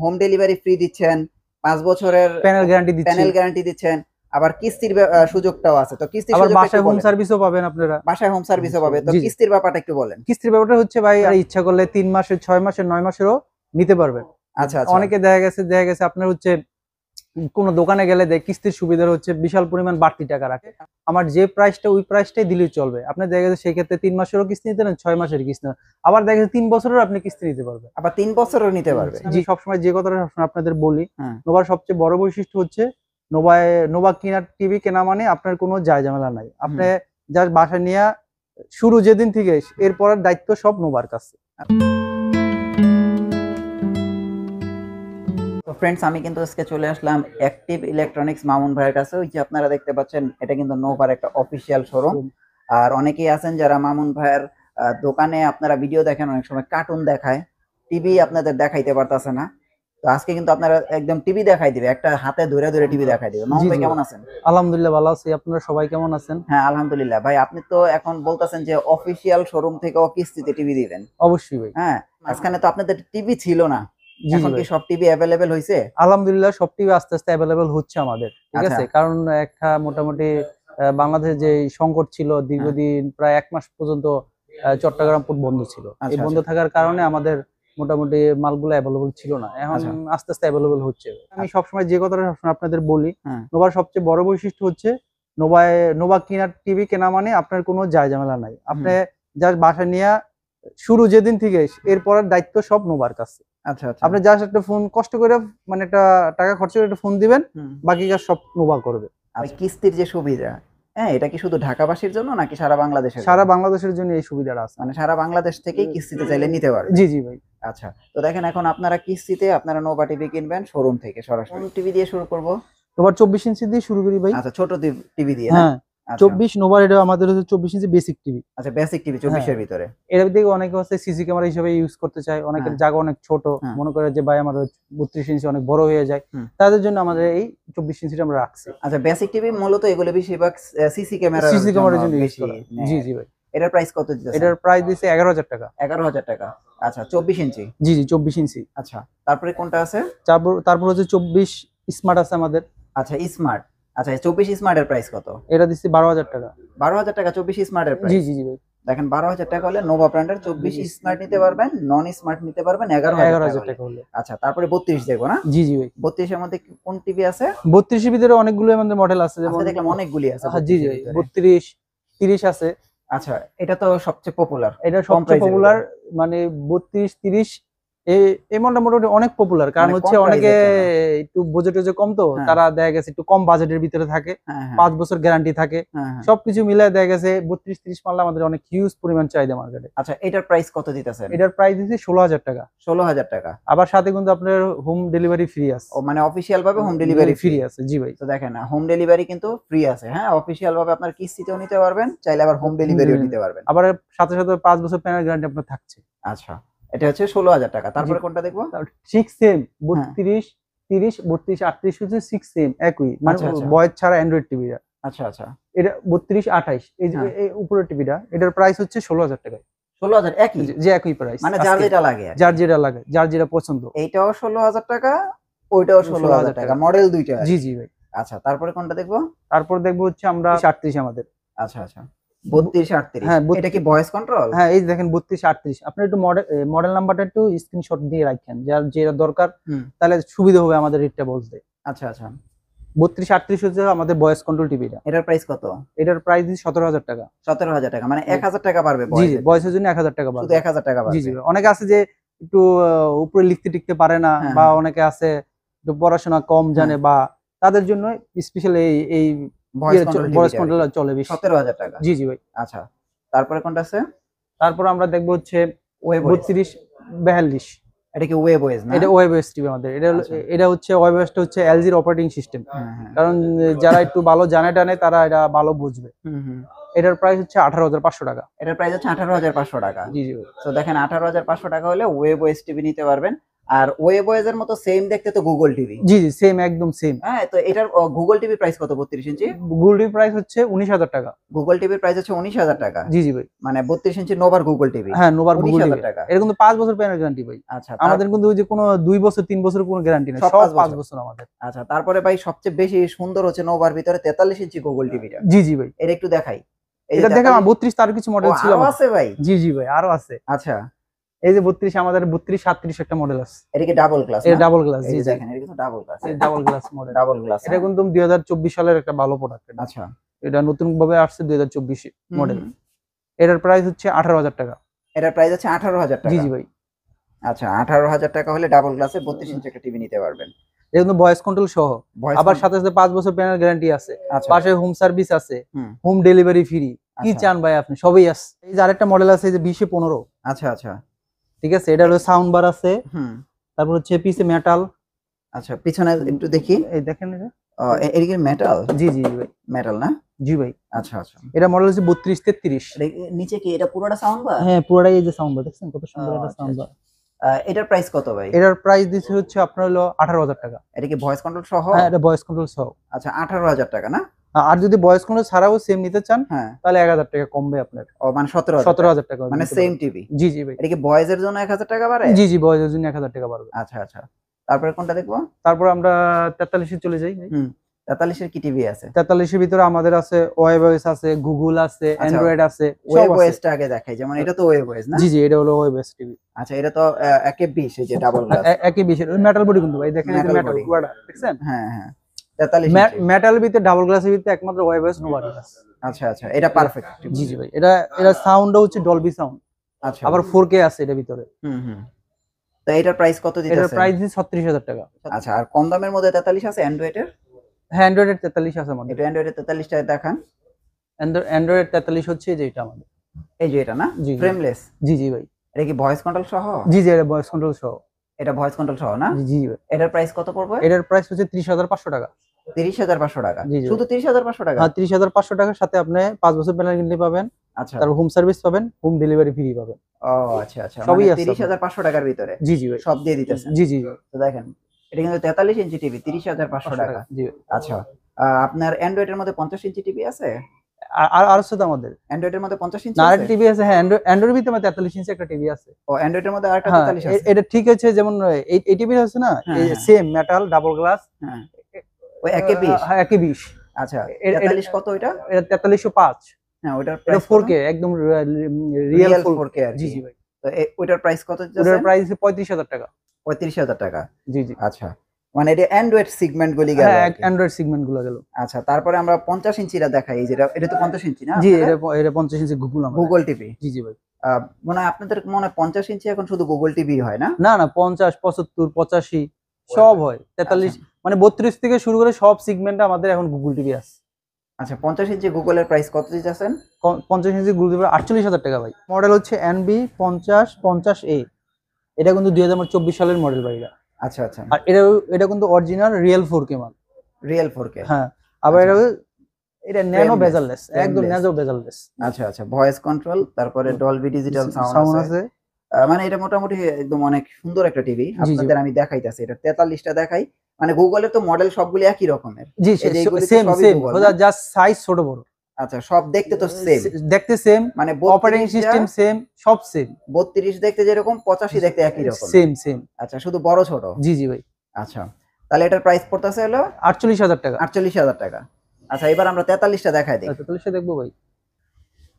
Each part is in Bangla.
হোম ডেলিভারি ফ্রি দিচ্ছেন, ৫ বছরের প্যানেল গ্যারান্টি দিচ্ছেন, আবার কিস্তির সুযোগটাও আছে। তো কিস্তির আবার সুযোগটা বাসায় হোম সার্ভিসও পাবেন আপনারা। বাসায় হোম সার্ভিসও পাবে। তো কিস্তির ব্যাপারটা একটু বলেন। কিস্তির ব্যাপারটা হচ্ছে ভাই ইচ্ছা করলে ৩ মাসের, ৬ মাসের, ৯ মাসেরও নিতে পারবেন। আচ্ছা। অনেকে দেখা গেছে আপনার হচ্ছে কোনো দোকানে গেলে কিস্তির সুবিধা হচ্ছে বিশাল পরিমাণ বাড়তি টাকা রাখে। আমার যে প্রাইসটা ওই প্রাইসটাই দিলেই চলবে। আপনি দেখা গেছে সেই ক্ষেত্রে ৩ মাসেরও কিস্তি নিতে পারেন, ৬ মাসের কিস্তি, আবার দেখা গেছে ৩ বছরেরও আপনি কিস্তি নিতে পারবেন। আবার ৩ বছরেরও নিতে পারবে। জি, সবসময় যে কথাটা সবসময় আপনাদের বলি, নোভার সবচেয়ে বড় বৈশিষ্ট্য হচ্ছে নোভা টিভি কেনা মানে আপনার কোনো যায় ঝামেলা নাই। আপনি জাস্ট বাসায় নিয়ে শুরু যেদিন থেকে এরপরের দায়িত্ব সব নোভার কাছে। তো ফ্রেন্ডস, আমি কিন্তু আজকে চলে আসলাম অ্যাক্টিভ ইলেকট্রনিক্স মামুন ভাইয়ের কাছে। ওই যে আপনারা দেখতে পাচ্ছেন, এটা কিন্তু নোভার একটা অফিসিয়াল শোরুম। আর অনেকেই আছেন যারা মামুন ভাইয়ের দোকানে আপনারা ভিডিও দেখেন, অনেক সময় কার্টুন দেখায়, টিভি আপনাদের দেখাইতে পারতেছে না। তো আজকে কিন্তু আপনারা একদম টিভি দেখাই দিবে, একটা হাতে ধরে ধরে টিভি দেখাই দিবে। মামুন ভাই কেমন আছেন? আলহামদুলিল্লাহ ভালো আছি। আপনারা সবাই কেমন আছেন? হ্যাঁ আলহামদুলিল্লাহ। ভাই আপনি তো এখন বলতেছেন যে অফিসিয়াল শোরুম থেকেও কিস্তিতে টিভি দিবেন। অবশ্যই ভাই। হ্যাঁ, মাঝখানে তো আপনাদের টিভি ছিল না, এখন কি সব টিভি অ্যাভেলেবেল হইছে? আলহামদুলিল্লাহ সব টিভি আস্তে আস্তে অ্যাভেলেবেল হচ্ছে আমাদের, ঠিক আছে। কারণ একটা মোটামুটি বাংলাদেশে যে সংকট ছিল দীর্ঘদিন, প্রায় ১ মাস পর্যন্ত চট্টগ্রাম পোর্ট বন্ধ ছিল। এই বন্ধ থাকার কারণে আমাদের মোটামুটি মালগুলো অ্যাভেলেবল ছিল না। এখন আস্তে আস্তে অ্যাভেলেবল হচ্ছে। আমি সবসময় যে কথাটা সবসময় আপনাদের বলি, নোভার সবচেয়ে বড় বৈশিষ্ট্য হচ্ছে নোভা টিভি কেনা মানে আপনার কোনো যায় ঝামেলা নাই। আপনি জাস্ট বাসায় নিয়ে শুরু যেদিন থেকে এরপরের দায়িত্ব সব নোভার কাছে। আচ্ছা। আপনি জাস্ট একটা ফোন কষ্ট করে, মানে একটা টাকা খরচ করে একটা ফোন দিবেন, বাকি কাজ সব নোভা করবে। কিস্তির যে সুবিধা, হ্যাঁ, এটা কি শুধু ঢাকাবাসীর জন্য নাকি সারা বাংলাদেশের? সারা বাংলাদেশের জন্য এই সুবিধাটা আছে। মানে সারা বাংলাদেশ থেকেই কিস্তিতে চাইলে নিতে পারবে? জি জি ভাই। আচ্ছা, তো দেখেন এখন আপনারা কিস্তিতে আপনারা নোভা টিভি কিনবেন শোরুম থেকে সরাসরি। টিভি দিয়ে শুরু করব? নোভার ২৪ ইঞ্চি দিয়ে শুরু করি ভাই। আচ্ছা, ছোট টিভি দিয়ে। হ্যাঁ, ২৪ নোভার, এটা আমাদের হচ্ছে ২৪ ইঞ্চি বেসিক টিভি। আচ্ছা, বেসিক টিভি ২৪ এর ভিতরে। এর দিকে অনেকে হচ্ছে সিসি ক্যামেরা হিসেবে ইউজ করতে চায়, অনেকের জায়গা অনেক ছোট, মনে করে যে ভাই আমার ৩২ ইঞ্চি অনেক বড় হয়ে যায়, তাদের জন্য আমাদের এই ২৪ ইঞ্চিটা আমরা রাখছি। আচ্ছা, বেসিক টিভি মূলত এগুলো বেশিরভাগ সিসি ক্যামেরার জন্য ইউজ করা। জি জি ভাই। এটার প্রাইস কত দিতেছেন? এটার প্রাইস দিছে ১১,০০০ টাকা। ১১,০০০ টাকা। আচ্ছা, ২৪ ইঞ্চি? জি জি, ২৪ ইঞ্চি। আচ্ছা, তারপরে কোনটা আছে? তারপর হচ্ছে ২৪ স্মার্ট আছে আমাদের। আচ্ছা, স্মার্ট। আচ্ছা, ২৪ স্মার্টের প্রাইস কত? এটা দিচ্ছি ১২,০০০ টাকা। ১২,০০০ টাকা ২৪ স্মার্টের প্রাইস? জি জি জি ভাই। দেখেন ১২,০০০ টাকা হলে নোভা ব্র্যান্ডের ২৪ স্মার্ট নিতে পারবেন, নন স্মার্ট নিতে পারবেন ১১,০০০ টাকা হলে। আচ্ছা, তারপরে ৩২ দেখবো না? জি জি ভাই। ৩২ এর মধ্যে কোন টিভি আছে? ৩২ এর ভিতরে অনেকগুলো আমাদের মডেল আছে, যেমন দেখলাম অনেকগুলি আছে। জি জি, ৩২, ৩০ আছে। আচ্ছা, এটা তো সবচেয়ে পপুলার। এটা সবচেয়ে পপুলার, মানে ৩২, ৩০ এই মডেলটা মোটামুটি অনেক পপুলার। কারণ হচ্ছে অনেকে একটু বাজেটে কম, তো তারা দেখা গেছে একটু কম বাজেটের ভিতরে থাকে, ৫ বছর গ্যারান্টি থাকে, সবকিছু মিলায় দেখা গেছে ৩২, ৩০ মাল আমাদের অনেক হিউজ পরিমাণ চাহিদা মার্কেটে। আচ্ছা, এটার প্রাইস কত দিতেছেন? এটার প্রাইস দিচ্ছি ১৬,০০০ টাকা। ১৬,০০০ টাকা। আবার সাথে কিন্তু আপনার হোম ডেলিভারি ফ্রি আছে। ও মানে অফিশিয়াল ভাবে হোম ডেলিভারি ফ্রি আছে। জি ভাই। তো দেখেন, হোম ডেলিভারি কিন্তু ফ্রি আছে। হ্যাঁ, অফিশিয়াল ভাবে আপনার কিস্তিতেও নিতে পারবেন, চাইলে আবার হোম ডেলিভারিও নিতে পারবেন। আবার সাথে সাথে ৫ বছর প্যানেল গ্যারান্টি আপনার থাকছে। আচ্ছা, এটা হচ্ছে ১৬,০০০ টাকা। তারপরে কোনটা দেখবো? ঠিক সেম ৩২, ৩০, ৩২, ৩৮ হচ্ছে ৬ সেম একই, মানে ভয়েস ছাড়া অ্যান্ড্রয়েড টিভিটা। আচ্ছা আচ্ছা, এটা ৩২, ২৮ এই যে উপরের টিভিটা, এটার প্রাইস হচ্ছে ১৬,০০০ টাকা। ১৬,০০০ একই? যে একই প্রাইস, মানে যার যেটা লাগে, যার যেটা পছন্দ। এইটাও ১৬,০০০ টাকা, ওইটাও ১৬,০০০ টাকা, মডেল দুইটা। জি জি ভাই। আচ্ছা, তারপরে কোনটা দেখবো? তারপর দেখবো হচ্ছে আমরা ৩৮ আমাদের। আচ্ছা আচ্ছা, ৩২, ৩৮। হ্যাঁ, এটা কি ভয়েস কন্ট্রোল? হ্যাঁ, এই দেখেন ৩২, ৩৮। আপনি একটু মডেল নাম্বারটা একটু স্ক্রিনশট দিয়ে রাখেন, যার যেটা দরকার, তাহলে সুবিধা হবে আমাদের রেটটা বলতে। আচ্ছা আচ্ছা, ৩২, ৩৮ হচ্ছে আমাদের ভয়েস কন্ট্রোল টিভিটা। এটার প্রাইস কত? এটার প্রাইস দিচ্ছি ১৭,০০০ টাকা। ১৭,০০০ টাকা, মানে ১,০০০ টাকা বাড়বে। জি জি, ভয়েসের জন্য ১,০০০ টাকা বাড়বে। শুধু ১,০০০ টাকা বাড়বে। জি জি, অনেকে আছে যে একটু উপরে লিখতে টিখতে পারে না, বা অনেকে আছে একটু পড়াশোনা কম জানে, বা তাদের জন্য স্পেশাল এই ভয়েস কন্ট্রোল চলে বেশি। ১৭,০০০ টাকা। জি জি ভাই। আচ্ছা, তারপরে কোনটা আছে? তারপর আমরা দেখবো হচ্ছে ৩২, ৪২। এটা কি ওয়েব ওএস না? এটা ওয়েব ওএস টিভি আমাদের। এটা হচ্ছে ওয়েব ওএসটা হচ্ছে এলজির অপারেটিং সিস্টেম। কারণ যারা একটু ভালো জানে তারা এটা ভালো বুঝবে। এটার প্রাইস হচ্ছে ১৮,৫০০ টাকা। এটার প্রাইস হচ্ছে ১৮,৫০০ টাকা। জি জি। তো দেখেন ১৮,৫০০ টাকা হলে ওয়েব ওএস টিভি নিতে পারবেন। আর ওয়েবওয়েজ এর মতো সেম দেখতে তো গুগল টিভি। জি জি সেম, একদম সেম। হ্যাঁ, তো এটার গুগল টিভি প্রাইস কত 32 ইঞ্চি? গুগল টিভি প্রাইস হচ্ছে 19,000 টাকা। গুগল টিভির প্রাইস হচ্ছে 19,000 টাকা। জি জি ভাই। মানে 32 ইঞ্চি নোভার গুগল টিভি। হ্যাঁ, নোভার গুগল 19,000 টিভি। টাকা। এটা কিন্তু 5 বছর প্যানেল গ্যারান্টি ভাই। আচ্ছা, আমাদের কিন্তু ওই যে কোনো 2 বছর 3 বছরের কোনো গ্যারান্টি নেই, সব সব 5 5 বছর। বছর আমাদের। আচ্ছা, তারপরে ভাই সবচেয়ে বেশি সুন্দর হচ্ছে নোভার ভিতরে 43 ইঞ্চি গুগল টিভিটা। জি জি ভাই। এটা একটু দেখাই। এই যে এটা দেখেন 43 32 তার কিছু মডেল ছিল আরো আমাদের। আছে ভাই? জি জি ভাই, আরো আছে। আচ্ছা, এই যে 32 আমাদের 32 37 একটা মডেল আছে। এটা কি ডাবল গ্লাস এটা না? Double glass. এই জি যে জি দেখেন, এটা কিন্তু ডাবল গ্লাস। এই double glass model. Double glass. এটা কিন্তু 2024 সালের একটা ভালো প্রোডাক্ট এটা। আচ্ছা। এটা নতুন ভাবে আসছে 2024 মডেল। হুম। এটার প্রাইস হচ্ছে 18,000 টাকা। এটার প্রাইস হচ্ছে 18,000 টাকা। জি জি ভাই। আচ্ছা, 18,000 টাকা হলে ডাবল গ্লাসে 32 ইঞ্চি একটা টিভি নিতে পারবেন। এটা কিন্তু ভয়েস কন্ট্রোল সহ, Voice আবার control- সাথে সাথে 5 বছর প্যানেল গ্যারান্টি আছে, আচ্ছা। পাশে হোম সার্ভিস আছে, হুম। Home delivery free. কি আচ্ছা। চান ভাই আপনি, সবই আছে। এই যে আরেকটা মডেল আছে, এই যে 2015। আচ্ছা, আচ্ছা। ঠিক আছে, এটা হলো সাউন্ড বার আছে, হুম। তারপর হচ্ছে পিছে মেটাল। আচ্ছা, পিছনে একটু দেখি। এই দেখেন এটা। এটা কি মেটাল? জি জি ভাই। মেটাল না? জি ভাই। আচ্ছা, আচ্ছা। এটা মডেল হচ্ছে 32 33। নিচে কি এটা পুরোটা সাউন্ড বার? হ্যাঁ, পুরোটাই এই যে সাউন্ড বার, দেখছেন কত সুন্দর একটা আচ্ছা, সাউন্ড বার। এটার প্রাইস কত ভাই? এটার প্রাইস দিচ্ছে হচ্ছে আপনার হলো 18,000 টাকা। এটা কি ভয়েস কন্ট্রোল সহ? হ্যাঁ, এটা ভয়েস কন্ট্রোল সহ। আচ্ছা, 18,000 টাকা না? আর যদি ভয়েস কন্ট্রোল ছাড়াও সেম নিতে চান, হ্যাঁ। তাহলে 1,000 টাকা কমবে আপনার। ও মানে 17,000 17,000 টাকা মানে নিতে সেম পারবেন। টিভি। জি জি ভাই। এটা কি ভয়েস এর জন্য 1,000 টাকা বাড়ে? জি জি, ভয়েসের জন্য 1,000 টাকা বাড়বে। আচ্ছা, আচ্ছা। তারপরে কোনটা দেখবো? তারপর আমরা 43 এ চলে যাই। হুম। 43 এর কি টিভি আছে? 43 এর ভিতরে আমাদের আছে ওয়েবওয়েস আছে, গুগল আছে, আচ্ছা, অ্যান্ড্রয়েড আছে, সব আছে। ওয়েবওয়েসটা আগে দেখাই, যেমন এটা তো ওয়েবওয়েস না? জি জি, এটা হলো ওয়েবওয়েস টিভি। আচ্ছা, এটা তো একে 20 এই যে ডাবল গ্লাস। একই বিশের ওই মেটাল বডি কিন্তু ভাই, দেখেন এই যে Metal মেটাল body। পুরোটা, দেখছেন? হ্যাঁ, হ্যাঁ। 43 ইঞ্চি। মেটালের ভিতরে ডাবল গ্লাসের ভিতরে একমাত্র ওয়েবওয়েস নোভার আছে। আচ্ছা, আচ্ছা। এটা পারফেক্ট। জি জি ভাই। এটা সাউন্ডও হচ্ছে ডলবি সাউন্ড, আচ্ছা। আবার 4K আছে এটার ভিতরে। হুম, হুম। তো এটার প্রাইস কত এটার দিতেছেন? প্রাইস দিচ্ছে 36,000 টাকা। আচ্ছা, আর কম দামের মধ্যে 43 আছে অ্যান্ড্রয়েডের? হ্যাঁ, অ্যান্ড্রয়েডের 43 আছে আমাদের। এটা অ্যান্ড্রয়েডের 43 টায় দেখান। অ্যান্ড্রয়েড 43 হচ্ছে এই যে এটা আমাদের। এই যে এটা না? জি, জি। ফ্রেমলেস। জি জি ভাই। এটা কি ভয়েস কন্ট্রোল সহ? জি জি, এটা ভয়েস কন্ট্রোল সহ। এটা ভয়েস কন্ট্রোল সহ না? জি জি ভাই। এটার প্রাইস কত পড়বে? এটার প্রাইস হচ্ছে 30,500 টাকা। 30,500 টাকা। জি, জি। শুধু 30,500 টাকা? হ্যাঁ, 30,500 টাকার সাথে আপনি 5 বছর প্যানেল কিনতে পাবেন। আচ্ছা। তারপর হোম সার্ভিস পাবেন, হোম ডেলিভারি ফ্রি পাবেন। ও আচ্ছা, আচ্ছা। সবই মানে আছে 30,500 টাকার ভিতরে জি জি ভাই। সব দিয়ে দিতেছেন। জি জি তো দেখেন, এটা কিন্তু 43 ইঞ্চি টিভি, 30,500 টাকা। জি ভাই। আচ্ছা। আপনার অ্যান্ড্রয়েডের মধ্যে 50 ইঞ্চি টিভি আছে? আর আছে তো আমাদের। অ্যান্ড্রয়েডের মধ্যে 50 ইঞ্চি না, আছে? আরেকটা টিভি আছে। হ্যাঁ, অ্যান্ড্রয়েড ভিতরে আমার 43 ইঞ্চি একটা টিভি আছে। ও অ্যান্ড্রয়েডের মধ্যে আরেকটা হ্যাঁ, 43 আছে? এটা ঠিক আছে, যেমন এই টিভি আছে না, হ্যাঁ, হ্যাঁ। Same metal double glass. হ্যাঁ। ওই একে 20? হ্যাঁ, একই 20। আচ্ছা। এটা- 43 কত ওইটা? এটা 4305। হ্যাঁ, ওইটার এটা প্রাইস 4K একদম রিয়েল রিয়েল 4K। 4K আর জি কি। জি ভাই। তো ওইটার প্রাইস কত ওটার দিতেছেন? প্রাইস 35,000 টাকা। 35,000 টাকা। জি জি। আচ্ছা। মানে এটা অ্যান্ড্রয়েড সেগমেন্ট গুলি গেল হ্যাঁ, আর কি। অ্যান্ড্রয়েড সেগমেন্ট গুলো গেল। আচ্ছা, তারপরে আমরা 50 ইঞ্চিটা দেখাই। এই যেটা, এটা তো 50 ইঞ্চি না জি, আপনাদের? এটা 50 ইঞ্চি গুগল আমাদের। Google TV. জি জি ভাই। মনে হয় আপনাদের মনে হয় 50 ইঞ্চি এখন শুধু গুগল টিভি হয় না? না না, 50 75 85 সব হয়। 43 মানে 32 থেকে শুরু করে সব সেগমেন্টে আমাদের এখন গুগল টিভি আছে। আচ্ছা, 50 ইঞ্চি গুগলের প্রাইস কত দিতেছেন? 50 ইঞ্চি গুগল টিভি 48,000 টাকা ভাই। মডেল হচ্ছে NB 5050A। এটা কিন্তু 2024 সালের মডেল ভাই এটা। আচ্ছা, আচ্ছা। আর এটা কিন্তু অরিজিনাল রিয়েল 4K মাল। Real 4K। হ্যাঁ, আবার এটা ন্যানো Frameless, বেজাললেস, একদম frameless। ন্যানো বেজাললেস। আচ্ছা, আচ্ছা। ভয়েস কন্ট্রোল, তারপরে ডলবি ডিজিটাল সাউন্ড সাউন্ড আছে। আছে। মানে এটা মোটামুটি একদম অনেক সুন্দর একটা টিভি। জি, জি। আপনাদের আমি দেখাইতাছি। এটা 43টা দেখাই। মানে গুগলের তো মডেল সবগুলো একই রকমের। জি, এই যে এগুলি তো সেম সবই সেম, Google ওটা না? জাস্ট সাইজ ছোট বড়। আচ্ছা, সব দেখতে তো সেম। দেখতে সেম, মানে অপারেটিং 32 সিস্টেম সেম, সব সেম। 32 দেখতে যেরকম, 85 দেখতে একই রকম। Same same. আচ্ছা, শুধু বড় ছোট। জি জি ভাই। আচ্ছা। তাহলে এটার প্রাইস পড়তেছে হলো 48,000 টাকা। 48,000 টাকা। আচ্ছা, এবার আমরা 43টা দেখাই দিই। আচ্ছা, তাহলে সে দেখবো ভাই।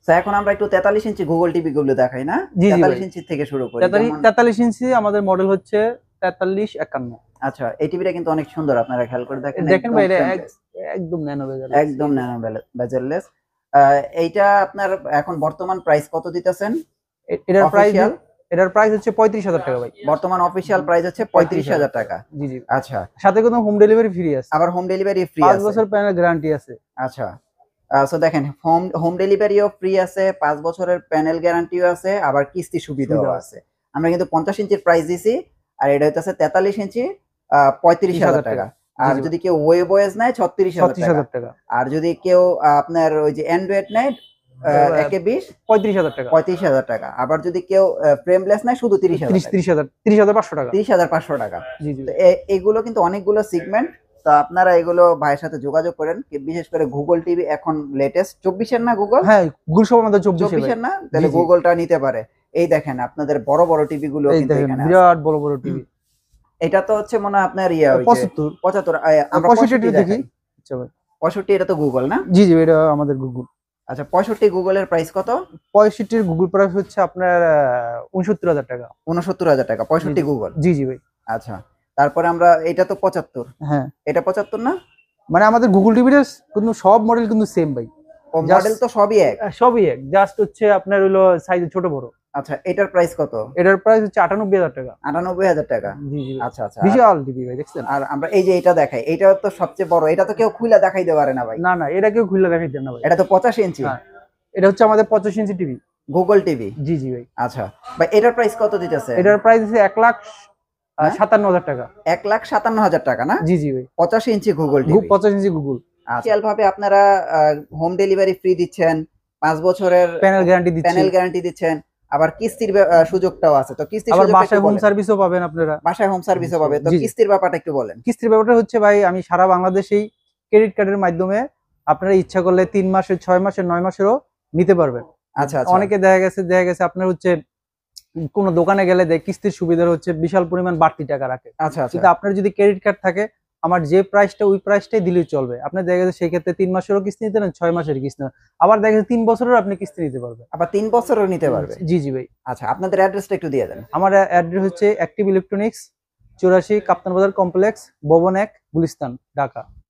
তো এখন আমরা একটু 43 ইঞ্চি গুগল টিভি গুলো দেখাই না? জি, জি 43 ভাই। ইঞ্চি থেকে শুরু করি। 43 ইঞ্চি আমাদের মডেল হচ্ছে 4351। আচ্ছা, এই টিভিটা কিন্তু অনেক সুন্দর, আপনারা খেয়াল করে দেখেন। দেখেন ভাই, এটা frameless, একদম ন্যানো বেজাল। একদম ন্যানো বেজেললেস। এইটা আপনার এখন বর্তমান প্রাইস কত দিতেছেন? এটার প্রাইস হচ্ছে 35,000 টাকা ভাই। বর্তমান অফিশিয়াল প্রাইস হচ্ছে 35,000 টাকা। জি জি। আচ্ছা। সাথে কিন্তু হোম ডেলিভারি ফ্রি আছে। আবার হোম ডেলিভারি ফ্রি 5 আছে। বছর প্যানেল গ্যারান্টি আছে। আচ্ছা। সো দেখেন, হোম ডেলিভারিও ফ্রি আছে, 5 বছরের প্যানেল গ্যারান্টিও আছে, আবার কিস্তি সুবিধাও আছে। আমরা কিন্তু 50 ইঞ্চির প্রাইস দিছি, আর এটা হচ্ছে 43 ইঞ্চি 35,000 টাকা। আর যদি কেউ ওয়েবওয়েজ নেয় 36,000 টাকা। আর যদি কেউ আপনার ওই যে অ্যান্ড্রয়েড নেয় একে 20 35,000 টাকা। 35,000 টাকা। আবার যদি কেউ ফ্রেমলেস নেয় শুধু 30,000 টাকা। 30,500 টাকা। 30,500 টাকা। জি জি। তো এগুলো কিন্তু অনেকগুলো সেগমেন্ট। তো আপনারা এগুলো ভাইয়ের সাথে যোগাযোগ করেন, বিশেষ করে গুগল টিভি এখন লেটেস্ট 24 এর না গুগল? হ্যাঁ, গুগল সব আমাদের 24 এর না? তাহলে গুগলটা নিতে পারে। এই দেখেন আপনাদের বড় বড় টিভি গুলো কিন্তু এখানে আছে। বিরাট বড় বড় টিভি। এটা তো হচ্ছে মনে হয় আপনার ইয়া হইছে 75 আমরা 65 দেখি। আচ্ছা ভাই 65 এটা তো গুগল না? জি জি, এটা আমাদের গুগল। আচ্ছা 65 গুগলের প্রাইস কত? 65 এর গুগল প্রাইস হচ্ছে আপনার 69,000 টাকা। 69,000 টাকা 65 গুগল। জি জি ভাই। আচ্ছা তারপরে আমরা এটা তো 75। হ্যাঁ এটা 75 না? মানে আমাদের গুগল টিভির কিন্তু সব মডেল কিন্তু সেম ভাই। ও মডেল তো সবই এক। সবই এক, জাস্ট হচ্ছে আপনার হলো সাইজ ছোট বড়। আচ্ছা এটার প্রাইস কত? এটার প্রাইস হচ্ছে 98,000 টাকা। 98,000 টাকা। জি জি। আচ্ছা আচ্ছা। বিশাল টিভি ভাই, দেখছেন? আর আমরা এই যে এটা দেখাই, এটা তো সবচেয়ে বড়। এটা তো কেউ খুলে দেখাইতে পারে না ভাই। না না, এটা কেউ খুলে দেখাইতে না ভাই। এটা তো 85 ইঞ্চি। এটা হচ্ছে আমাদের 85 ইঞ্চি টিভি, গুগল টিভি। জি জি ভাই। আচ্ছা ভাই এটার প্রাইস কত দিতেছে? এটার প্রাইস হচ্ছে 1,57,000 টাকা। 1,57,000 টাকা না? জি জি ভাই। 85 ইঞ্চি গুগল টিভি। 85 ইঞ্চি গুগল। স্পেশাল ভাবে আপনারা হোম ডেলিভারি ফ্রি দিচ্ছেন, 5 বছরের প্যানেল গ্যারান্টি দিচ্ছেন। আবার কিস্তির সুযোগটাও আছে। তো কিস্তির আবার সুযোগটা বাসায় হোম সার্ভিসও পাবেন আপনারা। বাসায় হোম সার্ভিসও পাবে। তো কিস্তির ব্যাপারটা একটু বলেন। কিস্তির ব্যাপারটা হচ্ছে ভাই, আমি সারা বাংলাদেশেই ক্রেডিট কার্ডের মাধ্যমে আপনারা ইচ্ছা করলে 3 মাসের, 6 মাসের, 9 মাসেরও নিতে পারবেন। আচ্ছা আচ্ছা। অনেকে দেখা গেছে আপনার হচ্ছে কোন দোকানে গেলে কিস্তির সুবিধা হচ্ছে বিশাল পরিমাণ বাড়তি টাকা রাখে। আচ্ছা আচ্ছা। কিন্তু আপনার যদি ক্রেডিট কার্ড থাকে, আমার যে প্রাইসটা ওই প্রাইসটাই দিলেই চলবে। আপনার দেখা গেছে সেই ক্ষেত্রে 3 মাসেরও কিস্তি নিতে পারেন, 6 মাসের কিস্তি, আবার দেখা গেছে 3 বছরেরও আপনি কিস্তি নিতে পারবেন। আবার 3 বছরও নিতে পারবে? জি জি ভাই। আচ্ছা আপনাদের অ্যাড্রেসটা একটু দিয়ে দেন। আমার অ্যাড্রেস হচ্ছে অ্যাক্টিভ ইলেকট্রনিক্স, 84 কাপ্তান বাজার কমপ্লেক্স, ভবন 1, গুলিস্তান, ঢাকা।